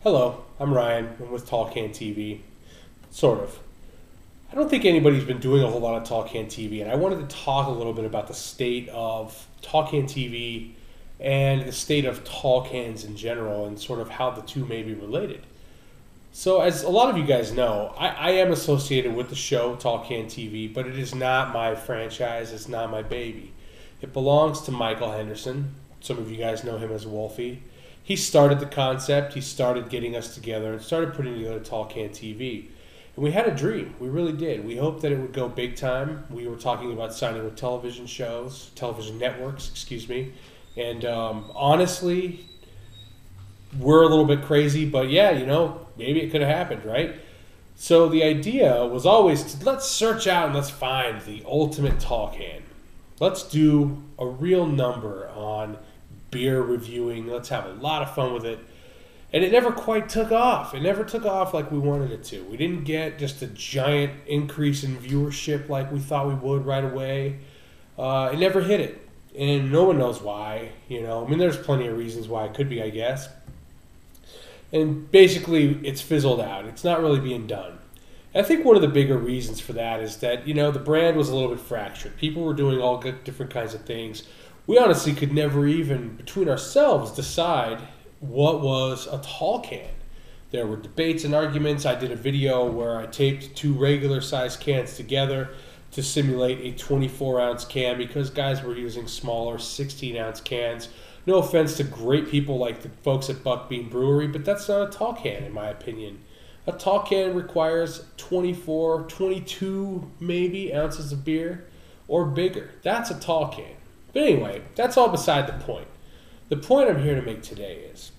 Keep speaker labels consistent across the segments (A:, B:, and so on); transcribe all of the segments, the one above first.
A: Hello, I'm Ryan. I'm with Tall Can TV. Sort of. I don't think anybody's been doing a whole lot of Tall Can TV, and I wanted to talk a little bit about the state of Tall Can TV and the state of tall cans in general and sort of how the two may be related. So, as a lot of you guys know, I am associated with the show Tall Can TV, but it is not my franchise, it's not my baby. It belongs to Michael Henderson. Some of you guys know him as Wolfie. He started the concept, he started getting us together and started putting together Tall Can TV. And we had a dream, we really did. We hoped that it would go big time. We were talking about signing with television networks, and honestly, we're a little bit crazy, but yeah, maybe it could have happened, right? So the idea was always let's search out and let's find the ultimate tall can. Let's do a real number on beer reviewing. Let's have a lot of fun with it. And it never quite took off. It never took off like we wanted it to. We didn't get just a giant increase in viewership like we thought we would right away. It never hit it. And no one knows why, there's plenty of reasons why it could be, I guess. And basically, it's fizzled out. It's not really being done. And I think one of the bigger reasons for that is that, the brand was a little bit fractured. People were doing all different kinds of things. We honestly could never even, between ourselves, decide what was a tall can. There were debates and arguments. I did a video where I taped two regular sized cans together to simulate a 24-ounce can because guys were using smaller 16-ounce cans. No offense to great people like the folks at Buck Bean Brewery, but that's not a tall can in my opinion. A tall can requires 24, 22 maybe ounces of beer or bigger. That's a tall can. But anyway, that's all beside the point. The point I'm here to make today is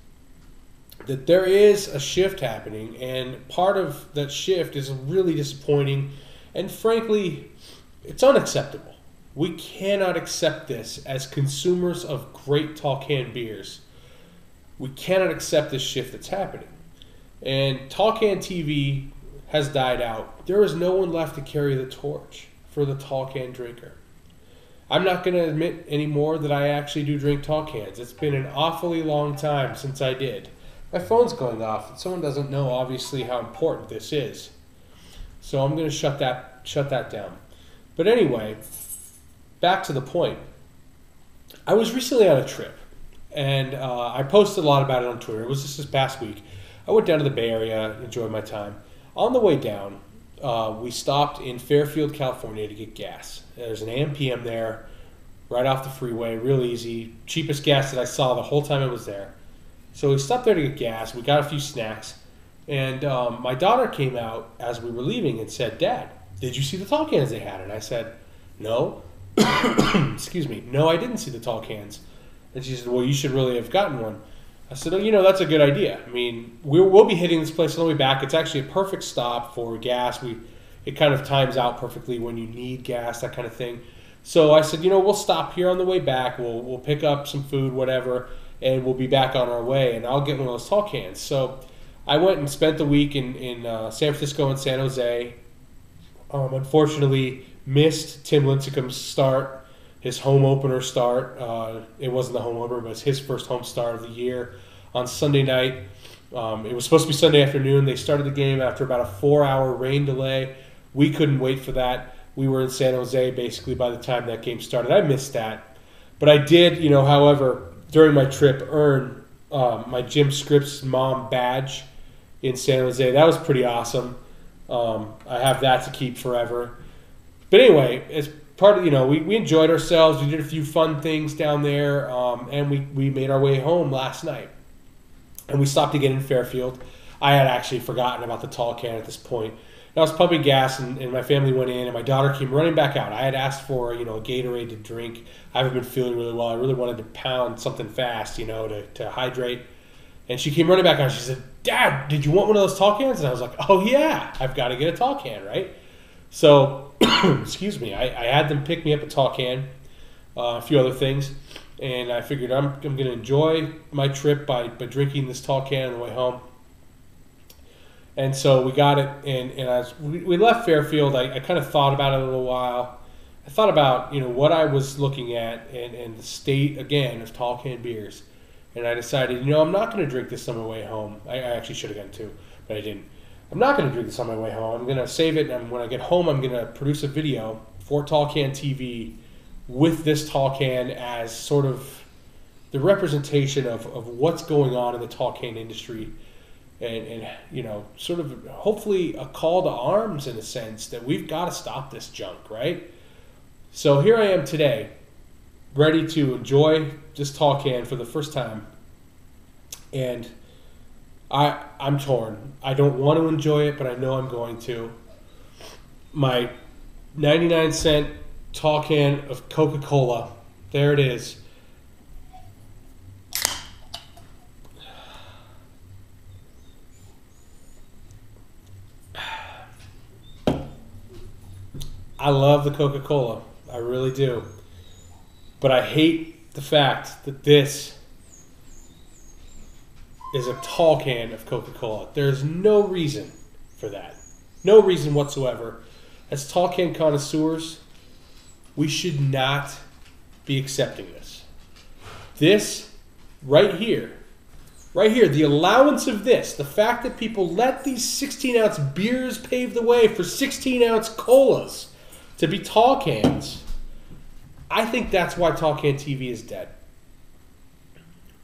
A: that there is a shift happening, and part of that shift is really disappointing, and frankly, it's unacceptable. We cannot accept this as consumers of great tall can beers. We cannot accept this shift that's happening. And Tall Can TV has died out. There is no one left to carry the torch for the tall can drinker. I'm not going to admit anymore that I actually do drink tall cans. It's been an awfully long time since I did. My phone's going off, and someone doesn't know obviously how important this is. So I'm going to shut that down. But anyway, back to the point. I was recently on a trip, and I posted a lot about it on Twitter. It was just this past week. I went down to the Bay Area, enjoyed my time. On the way down, we stopped in Fairfield, California to get gas. There's an AM/PM there, right off the freeway, real easy. Cheapest gas that I saw the whole time I was there. So we stopped there to get gas. We got a few snacks. And my daughter came out as we were leaving and said, "Dad, did you see the tall cans they had?" And I said, "No." Excuse me. "No, I didn't see the tall cans." And she said, "Well, you should really have gotten one." I said, "Oh, that's a good idea. I mean, we'll be hitting this place on the way back. It's actually a perfect stop for gas. It kind of times out perfectly when you need gas, that kind of thing." So I said, "We'll stop here on the way back. We'll pick up some food, whatever, and we'll be back on our way, and I'll get one of those tall cans." So I went and spent the week in San Francisco and San Jose. Unfortunately, missed Tim Lincecum's start, his home opener start. It wasn't the home opener, but it was his first home start of the year on Sunday night. It was supposed to be Sunday afternoon. They started the game after about a 4-hour rain delay. We couldn't wait for that. We were in San Jose basically by the time that game started. I missed that. But I did, however, during my trip, earn my Jim Scripps mom badge in San Jose. That was pretty awesome. I have that to keep forever. But anyway, as part of, we enjoyed ourselves. We did a few fun things down there, and we made our way home last night. And we stopped again in Fairfield. I had actually forgotten about the tall can at this point. And I was pumping gas, and my family went in, and my daughter came running back out. I had asked for, a Gatorade to drink. I haven't been feeling really well. I really wanted to pound something fast, to hydrate. And she came running back out. She said, "Dad, did you want one of those tall cans?" And I was like, "Oh, yeah, I've got to get a tall can, right?" So, excuse me, I had them pick me up a tall can, a few other things. And I figured I'm going to enjoy my trip by drinking this tall can on the way home. And so we got it, and as we left Fairfield, I kind of thought about it a little while. I thought about what I was looking at and the state again of tall can beers, and I decided, I'm not going to drink this on my way home. I actually should have gotten two, but I didn't. I'm not going to drink this on my way home. I'm going to save it, and when I get home, I'm going to produce a video for Tall Can TV with this tall can as sort of the representation of what's going on in the tall can industry, and sort of hopefully a call to arms in a sense that we've got to stop this junk, right? So here I am today, ready to enjoy this tall can for the first time, and I'm torn. I don't want to enjoy it, but I know I'm going to. My 99-cent tall can of Coca-Cola, there it is. I love the Coca-Cola. I really do. But I hate the fact that this is a tall can of Coca-Cola. There's no reason for that. No reason whatsoever. As tall can connoisseurs, we should not be accepting this. This right here, the allowance of this, the fact that people let these 16-ounce beers pave the way for 16-ounce colas to be tall cans, I think that's why Tall Can TV is dead.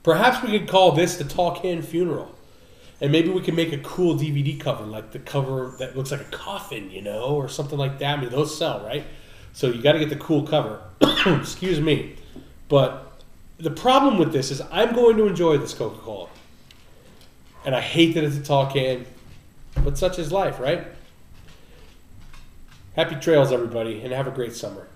A: Perhaps we could call this the Tall Can Funeral. And maybe we can make a cool DVD cover, like the cover that looks like a coffin, or something like that. I mean, those sell, right? So you got to get the cool cover. Excuse me. But the problem with this is I'm going to enjoy this Coca-Cola. And I hate that it's a tall can, but such is life, right? Happy trails, everybody, and have a great summer.